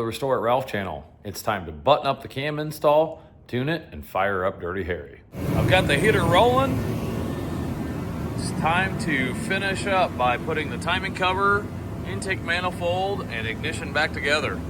the Restore It Ralph channel. It's time to button up the cam install, tune it, and fire up Dirty Harry. I've got the heater rolling. It's time to finish up by putting the timing cover, intake manifold, and ignition back together.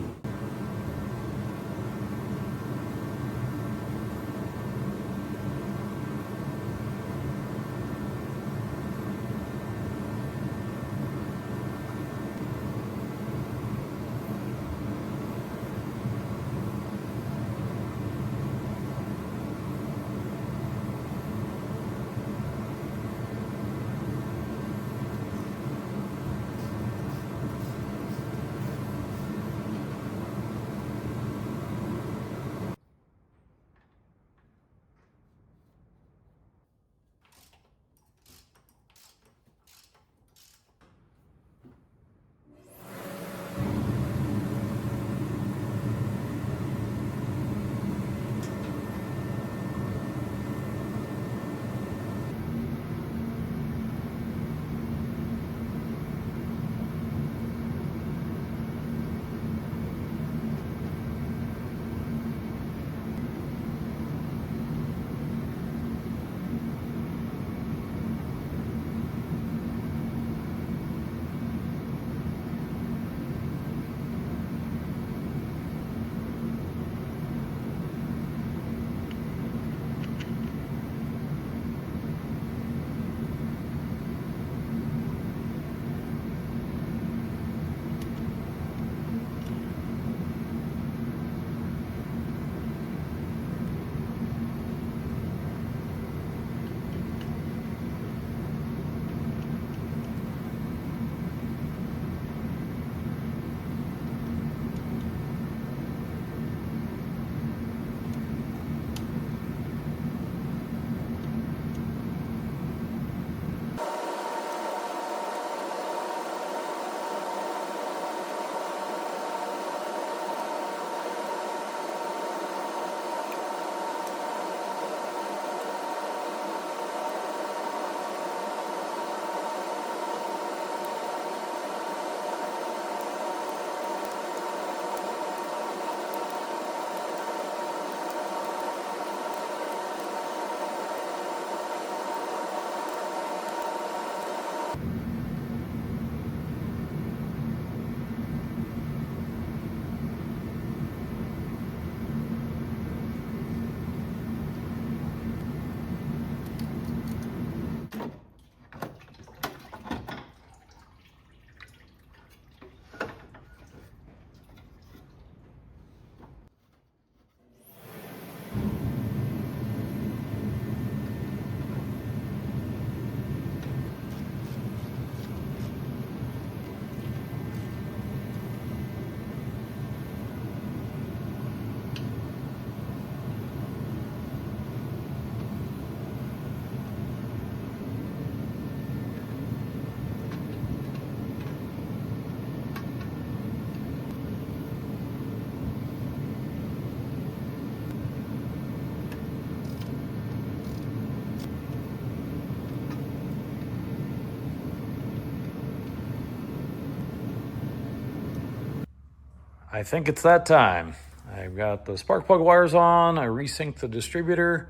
I think it's that time. I've got the spark plug wires on. I resynced the distributor.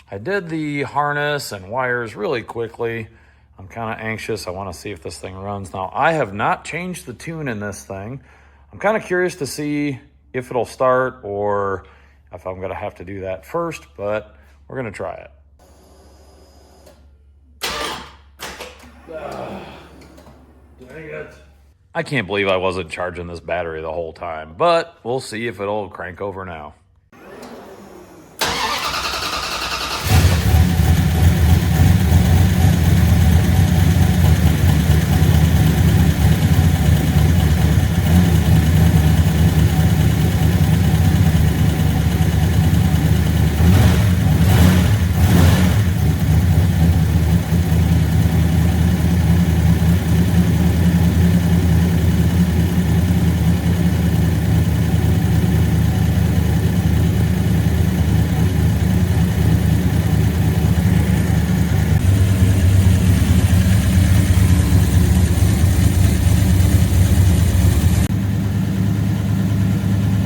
I did the harness and wires really quickly. I'm kind of anxious. I want to see if this thing runs. Now, I have not changed the tune in this thing. I'm kind of curious to see if it'll start or if I'm going to have to do that first, but we're going to try it. Dang it. I can't believe I wasn't charging this battery the whole time, but we'll see if it'll crank over now.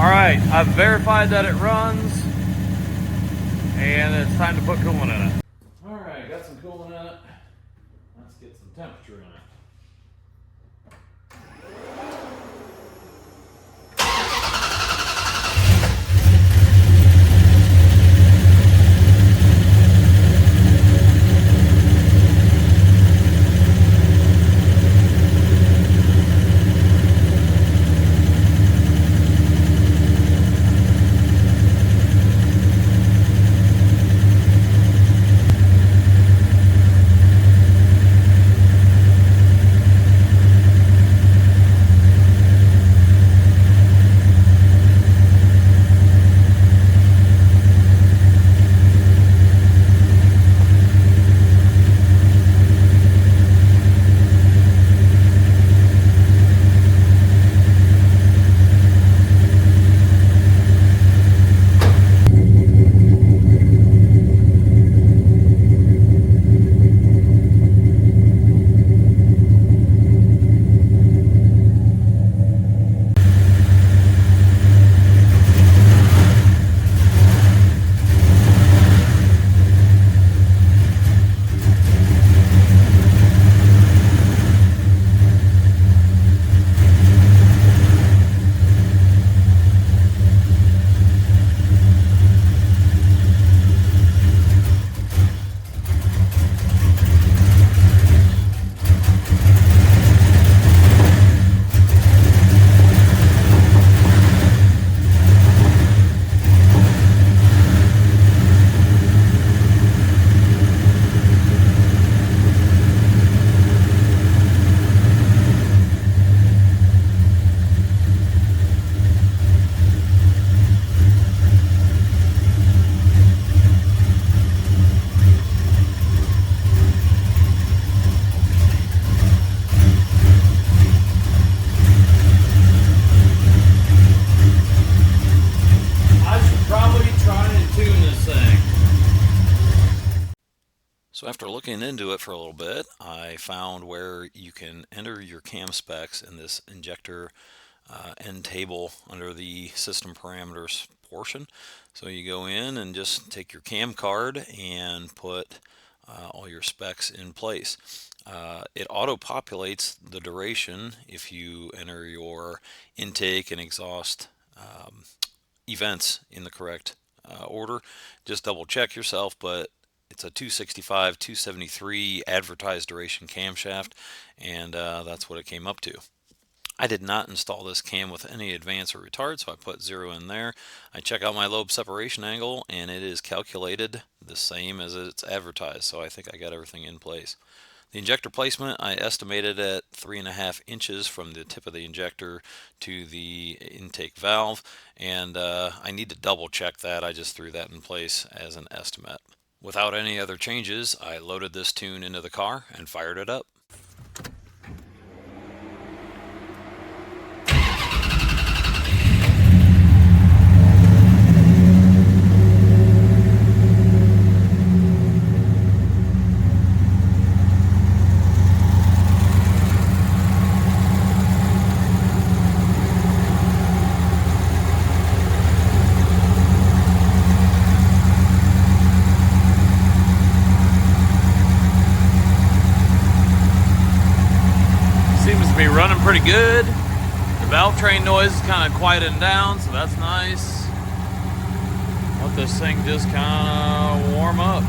All right, I've verified that it runs, and it's time to put coolant in it. All right, got some coolant in it. Let's get some temperature in it. So after looking into it for a little bit, I found where you can enter your cam specs in this injector end table under the system parameters portion. So you go in and just take your cam card and put all your specs in place. It auto-populates the duration if you enter your intake and exhaust events in the correct order. Just double check yourself, but it's a 265, 273 advertised duration camshaft, and that's what it came up to. I did not install this cam with any advance or retard, so I put 0 in there. I check out my lobe separation angle, and it is calculated the same as it's advertised, so I think I got everything in place. The injector placement, I estimated at 3.5 inches from the tip of the injector to the intake valve, and I need to double check that. I just threw that in place as an estimate. Without any other changes, I loaded this tune into the car and fired it up. Running pretty good. The valve train noise is kind of quieting down, so that's nice. Let this thing just kind of warm up.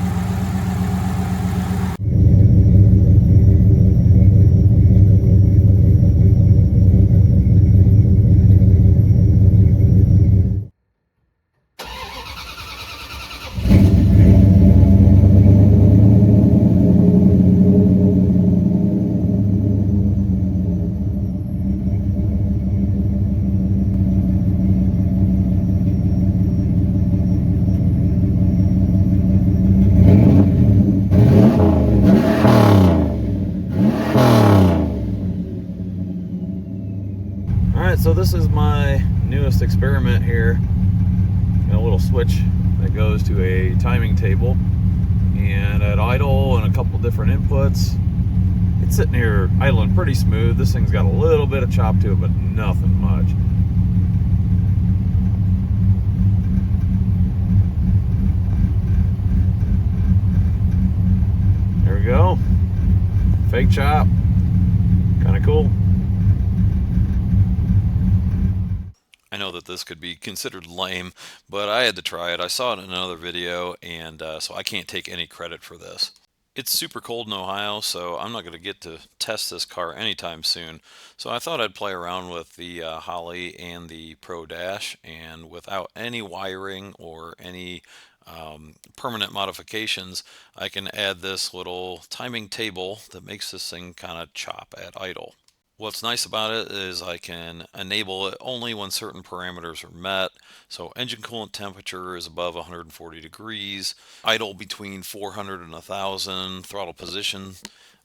So this is my newest experiment here. Got a little switch that goes to a timing table, and at idle and a couple different inputs, it's sitting here idling pretty smooth. This thing's got a little bit of chop to it, but nothing much. chop. Kind of cool. I know that this could be considered lame, but I had to try it. I saw it in another video, and so I can't take any credit for this. It's super cold in Ohio, so I'm not going to get to test this car anytime soon. So I thought I'd play around with the Holley and the Pro Dash, and without any wiring or any permanent modifications, I can add this little timing table that makes this thing kind of chop at idle. What's nice about it is I can enable it only when certain parameters are met. So engine coolant temperature is above 140 degrees, idle between 400 and 1000, throttle position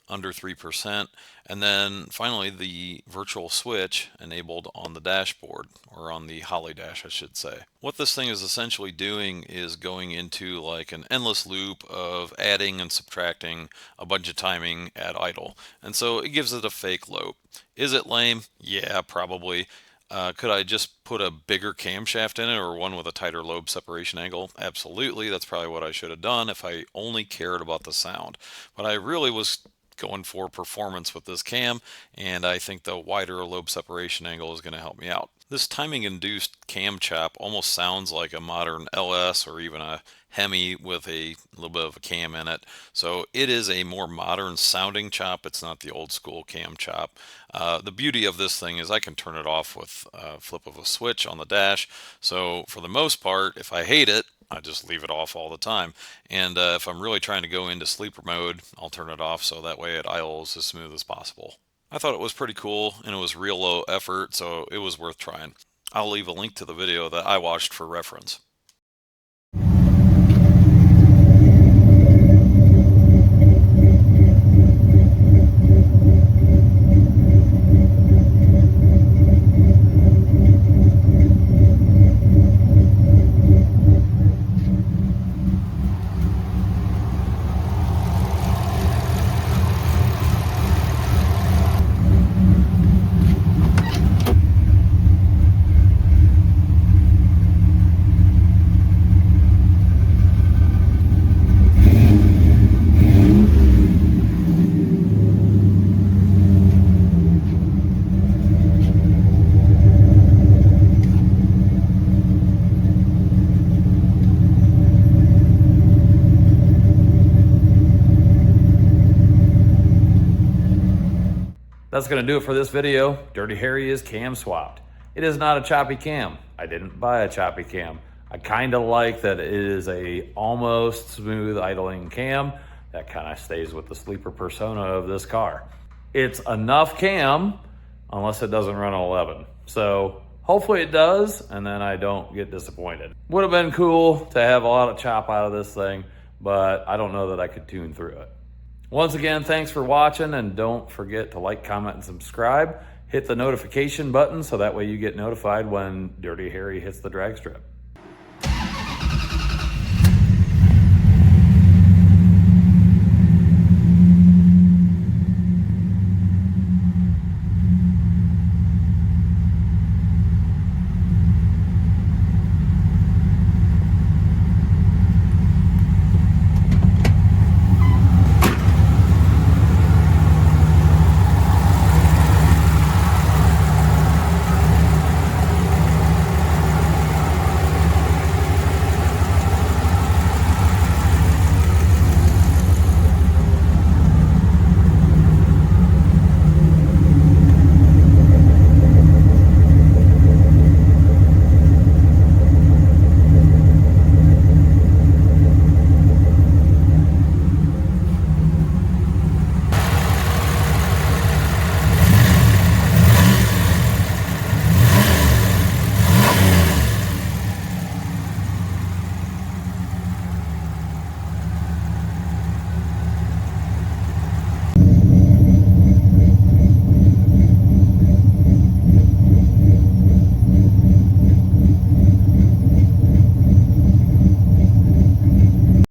under 3%, and then finally the virtual switch enabled on the dashboard, or on the Holley dash I should say. What this thing is essentially doing is going into like an endless loop of adding and subtracting a bunch of timing at idle, and so it gives it a fake lope. Is it lame? Yeah, probably. Could I just put a bigger camshaft in it, or one with a tighter lobe separation angle? Absolutely. That's probably what I should have done if I only cared about the sound. But I really was going for performance with this cam, and I think the wider lobe separation angle is going to help me out. This timing induced cam chop almost sounds like a modern LS or even a Hemi with a little bit of a cam in it. So it is a more modern sounding chop. It's not the old school cam chop. The beauty of this thing is I can turn it off with a flip of a switch on the dash. So for the most part, if I hate it, I just leave it off all the time. And if I'm really trying to go into sleeper mode, I'll turn it off so that way it idles as smooth as possible. I thought it was pretty cool, and it was real low effort, so it was worth trying. I'll leave a link to the video that I watched for reference. That's going to do it for this video. Dirty Harry is cam swapped. It is not a choppy cam. I didn't buy a choppy cam. I kind of like that it is a almost smooth idling cam that kind of stays with the sleeper persona of this car. It's enough cam unless it doesn't run 11. So hopefully it does, and then I don't get disappointed. Would have been cool to have a lot of chop out of this thing, but I don't know that I could tune through it. Once again, thanks for watching, and don't forget to like, comment, and subscribe. Hit the notification button so that way you get notified when Dirty Harry hits the drag strip.